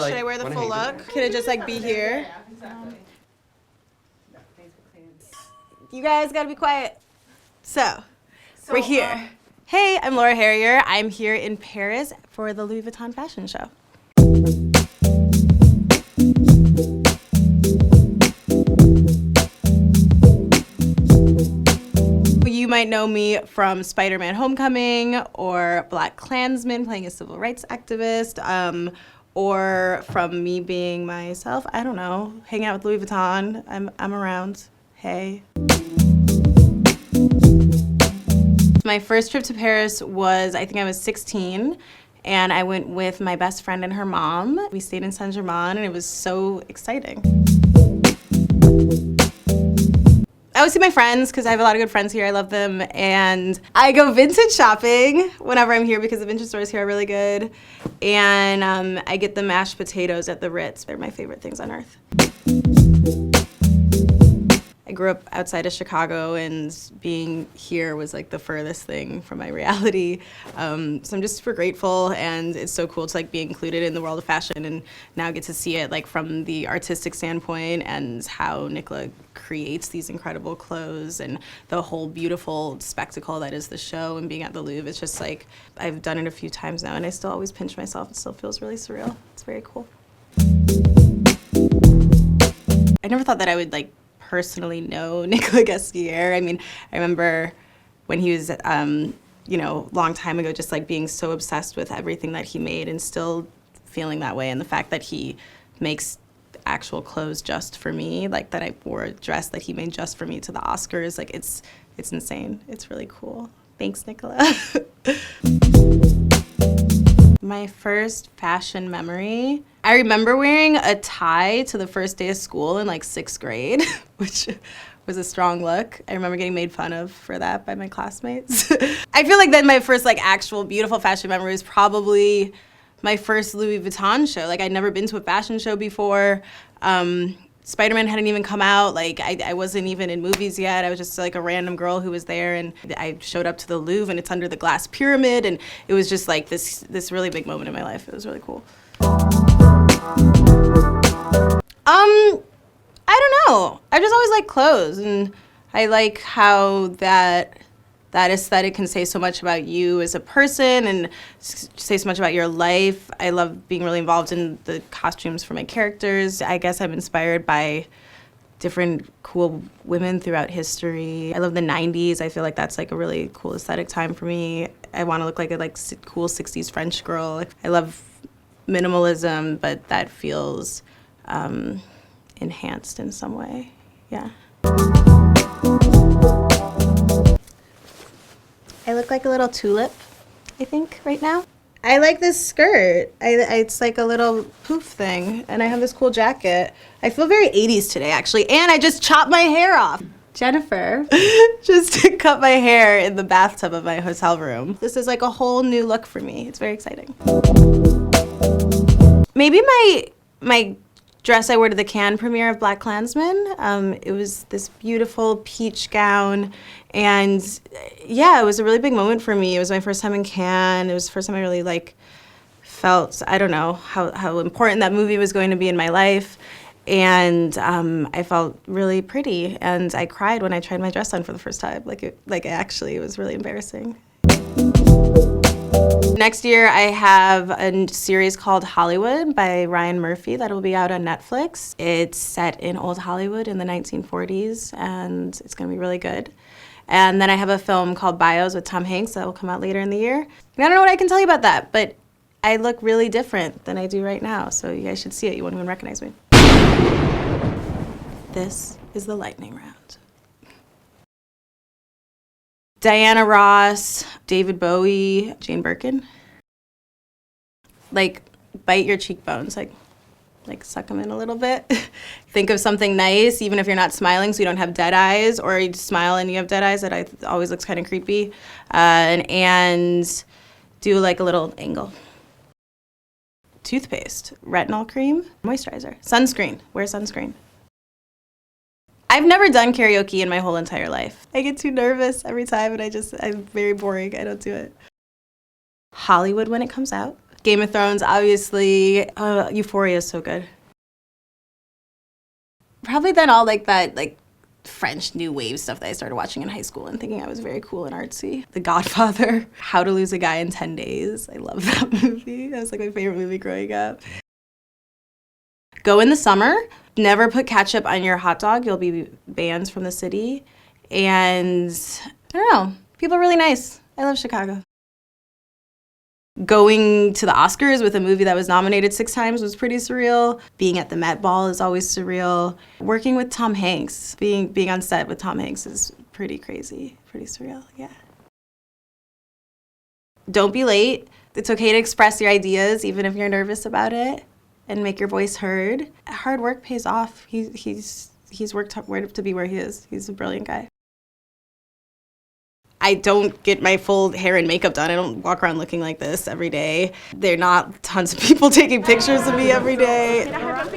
Should I wear the full look? Can it just like be here? You guys gotta be quiet. So we're here. Hey, I'm Laura Harrier. I'm here in Paris for the Louis Vuitton fashion show. You might know me from Spider-Man Homecoming or Black Klansman playing a civil rights activist, or from me being myself, I don't know, hanging out with Louis Vuitton. I'm around. Hey. My first trip to Paris was, I think I was 16, and I went with my best friend and her mom. We stayed in Saint-Germain, and it was so exciting. I always see my friends because I have a lot of good friends here. I love them. And I go vintage shopping whenever I'm here because the vintage stores here are really good. And I get the mashed potatoes at the Ritz. They're my favorite things on earth. I grew up outside of Chicago, and being here was like the furthest thing from my reality. So I'm just super grateful, and it's so cool to like be included in the world of fashion and now get to see it like from the artistic standpoint and how Nicolas creates these incredible clothes and the whole beautiful spectacle that is the show and being at the Louvre. It's just like, I've done it a few times now and I still always pinch myself. It still feels really surreal. It's very cool. I never thought that I would like personally know Nicolas Ghesquière. I mean, I remember when he was, you know, long time ago, just like being so obsessed with everything that he made and still feeling that way. And the fact that he makes actual clothes just for me, like that I wore a dress that he made just for me to the Oscars, like it's insane. It's really cool. Thanks, Nicolas. My first fashion memory, I remember wearing a tie to the first day of school in like 6th grade, which was a strong look. I remember getting made fun of for that by my classmates. I feel like then my first like actual beautiful fashion memory was probably my first Louis Vuitton show. Like I'd never been to a fashion show before. Spider-Man hadn't even come out. Like I wasn't even in movies yet. I was just like a random girl who was there, and I showed up to the Louvre, and it's under the glass pyramid, and it was just like this really big moment in my life. It was really cool. I don't know. I just always like clothes, and I like how that aesthetic can say so much about you as a person and say so much about your life. I love being really involved in the costumes for my characters. I guess I'm inspired by different cool women throughout history. I love the 90s. I feel like that's like a really cool aesthetic time for me. I want to look like a cool 60s French girl. I love minimalism, but that feels enhanced in some way. Yeah. I look like a little tulip, I think, right now. I like this skirt. It's like a little poof thing, and I have this cool jacket. I feel very 80s today, actually, and I just chopped my hair off. Jennifer just cut my hair in the bathtub of my hotel room. This is like a whole new look for me. It's very exciting. Maybe my dress I wore to the Cannes premiere of Black Klansman. It was this beautiful peach gown, and yeah, it was a really big moment for me. It was my first time in Cannes. It was the first time I really like felt, I don't know, how important that movie was going to be in my life. And I felt really pretty, and I cried when I tried my dress on for the first time. It was really embarrassing. Next year, I have a series called Hollywood by Ryan Murphy that will be out on Netflix. It's set in old Hollywood in the 1940s, and it's going to be really good. And then I have a film called Bios with Tom Hanks that will come out later in the year. And I don't know what I can tell you about that, but I look really different than I do right now, so you guys should see it. You won't even recognize me. This is the lightning round. Diana Ross, David Bowie, Jane Birkin. Like, bite your cheekbones, like suck them in a little bit. Think of something nice, even if you're not smiling, so you don't have dead eyes, or you smile and you have dead eyes. That always looks kind of creepy. And do like a little angle. Toothpaste, retinol cream, moisturizer, sunscreen. Wear sunscreen. I've never done karaoke in my whole entire life. I get too nervous every time, and I'm very boring. I don't do it. Hollywood when it comes out. Game of Thrones, obviously. Euphoria is so good. Probably then all like that French New Wave stuff that I started watching in high school and thinking I was very cool and artsy. The Godfather, How to Lose a Guy in 10 Days. I love that movie. That was like my favorite movie growing up. Go in the summer. Never put ketchup on your hot dog. You'll be banned from the city. And I don't know. People are really nice. I love Chicago. Going to the Oscars with a movie that was nominated 6 times was pretty surreal. Being at the Met Ball is always surreal. Working with Tom Hanks, being on set with Tom Hanks is pretty crazy, pretty surreal, yeah. Don't be late. It's okay to express your ideas even if you're nervous about it and make your voice heard. Hard work pays off. He's worked hard to be where he is. He's a brilliant guy. I don't get my full hair and makeup done. I don't walk around looking like this every day. There are not tons of people taking pictures of me every day.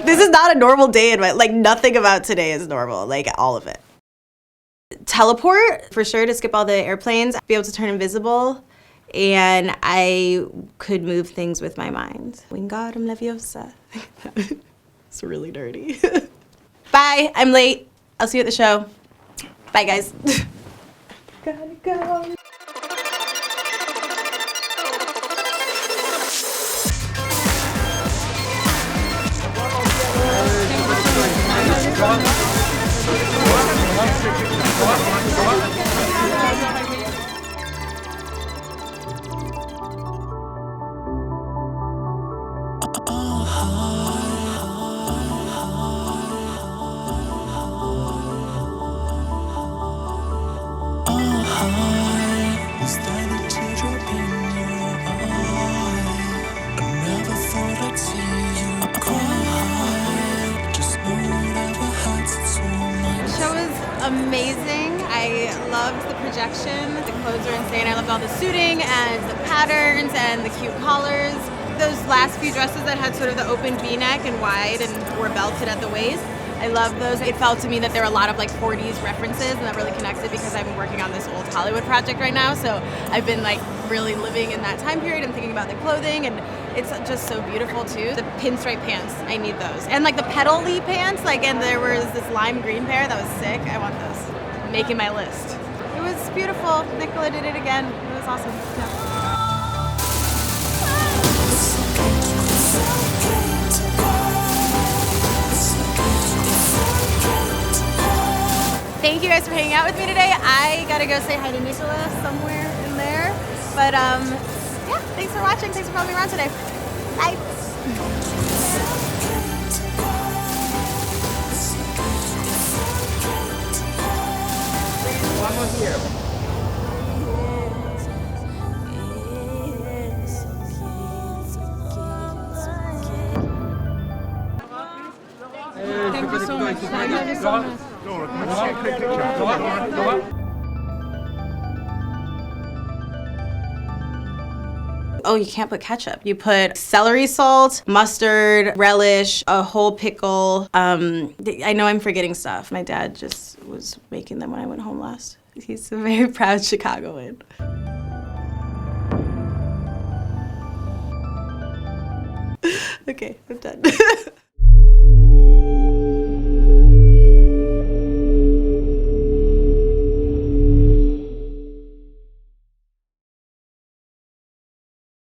This is not a normal day in my, like nothing about today is normal, like all of it. Teleport, for sure, to skip all the airplanes, be able to turn invisible, and I could move things with my mind. Wingardium Leviosa. It's really dirty. Bye, I'm late. I'll see you at the show. Bye, guys. Gotta go. Amazing. I loved the projection. The clothes are insane. I loved all the suiting and the patterns and the cute collars. Those last few dresses that had sort of the open V-neck and wide and were belted at the waist, I love those. It felt to me that there were a lot of like 40s references and that really connected because I've been working on this old Hollywood project right now. So I've been like really living in that time period and thinking about the clothing, and it's just so beautiful too. The pinstripe pants, I need those. And like the petal-y pants, like, and there was this lime green pair that was sick. I want those. Making my list. It was beautiful. Nicolas did it again. It was awesome. Yeah. Thank you guys for hanging out with me today. I gotta go say hi to Nicolas somewhere in there. But yeah, thanks for watching. Thanks for following me around today. Bye. One more here. Thank you so much. Thank you so much. Laura, can I see a quick picture? Laura. Oh, you can't put ketchup. You put celery salt, mustard, relish, a whole pickle. I know I'm forgetting stuff. My dad just was making them when I went home last. He's a very proud Chicagoan. Okay, I'm done.